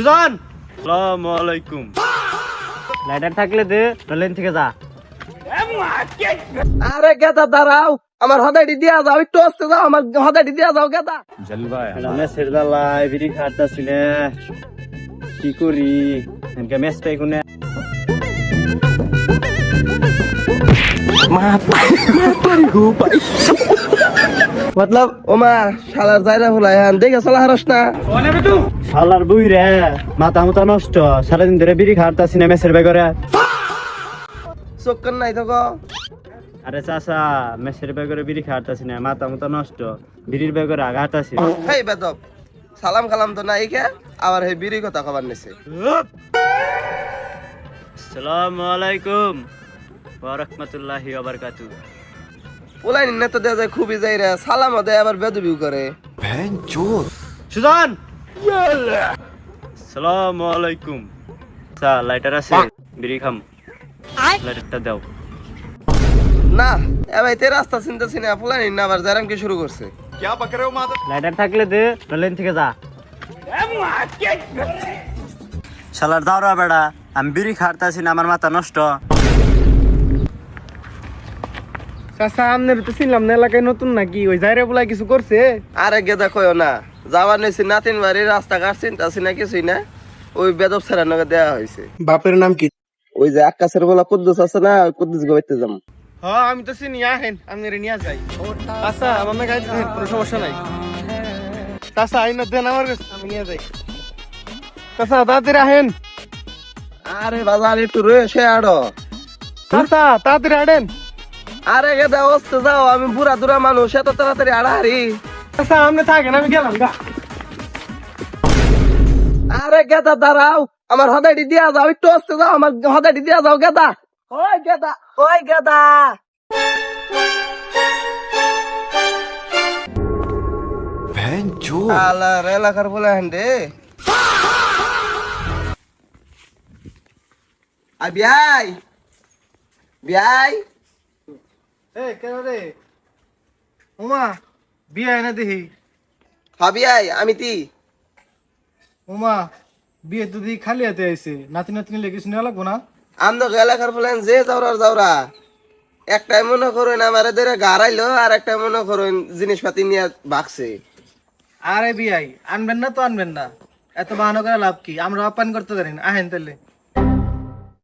সুজন আসসালামু আলাইকুম। লাইটার থাকলে দে, লাইন থেকে যা। আরে গেদা দাঁড়াও, আমার হদাইটি দিয়া যাও, একটু আসতে যাও, আমার হদাইটি দিয়া যাও গেদা। মেসের দালাই বিড়ি খাটাছি না, কি করি এনকে মেস পাই কোনে। মতলব ওমা শালার যাইরা ভুলাই হান দেখে চলা হারস না। শালার বুই রে, মাথা মুতা নষ্ট, সারাদিন ধরে বিড়ি খাটাছি না মেসের বেগরে। চক্কর নাই তো গো। আরে চাচা, মেসের বেগরে বিড়ি খাটাছি না, মাথা মুতা নষ্ট, বিড়ির বেগরে আঘাতাছি। হেই বেদব, সালাম কালাম তো নাই কে, আবার হে বিড়ি কথা কবার নিছে। আসসালামু আলাইকুম ওয়া রাহমাতুল্লাহি ওয়া বারাকাতুহু। ওলাই নিনে তো দেয়া যায় খুবই যাই রে, সালাম দেয় আবার বেদবিও করে। সুজন আসসালামু আলাইকুম। চা লাইটার আছে, বিড়ি খাম, লাইটারটা দাও। না এবার তে রাস্তা চিনতেছি না, পোলাই নিন আবার জারাম কি শুরু করছে। লাইটার থাকলে দে, লাইন থেকে যা। শালার দাওরা বেড়া, আমি বিড়ি খাটাছি না, আমার মাথা নষ্ট। চাচা আমনের তো চিনলাম না, এলাকায় নতুন নাকি? ওই জায়রে বলা কিছু করছে? আরে গেদা কয়ও না, যাওয়ার নিছি নাতিন বাড়ির রাস্তাঘাট চিনতাছি না কিছুই না, ওই বেদব ছাড়া নগে দেওয়া হয়েছে। বাপের নাম কি? ওই যে আকাশের বলা কুদ্দুস আছে না, কুদ্দুস গোবাইতে যাম। হ্যাঁ আমি তো চিনি, আহেন আমনের নিয়ে যাই। আচ্ছা আমার না গাড়ি দেন, কোনো সমস্যা নাই। চাচা আইন দেন আমার কাছে, আমি নিয়ে যাই। চাচা তাড়াতাড়ি আহেন। আরে বাজার একটু রয়েছে আড়ো। চাচা তাড়াতাড়ি আড়েন। আরে গেদা অস্তে যাও, আমি বুড়া দুরা মানুষ, এত তাড়াতাড়ি আড়াহারি। চাচা আপনি থাকেন, আমি গেলাম গা। আরে গেদা দাঁড়াও, আমার হদাইটি দিয়া যাও, একটু অস্তে যাও, আমার হদাইটি দিয়া যাও গেদা। ওই গেদা, ওই গেদা। আলার এলাকার বলে হেন্ডে আই বিয়াই বিয়াই। এ কেন রে? উমা বিয়ে এনে দেখি। হ্যাঁ বিয়াই, আমি তি। উমা বিয়ে তো দেখি খালি হাতে আইছে, নাতি নাতনি লেগে কিছু নেওয়া লাগবো না? আমদো এলাকার বলেন যে যাওরার যাওরা, একটাই মনে করুন আমার ধরে গাড়াইলো, আর একটাই মনে করুন জিনিসপাতি নিয়ে ভাগছে। আরে বিয়াই আনবেন না তো আনবেন না, এত বাহানো করে লাভ কি? আমরা আপ্যায়ন করতে পারি না, আহেন তাহলে।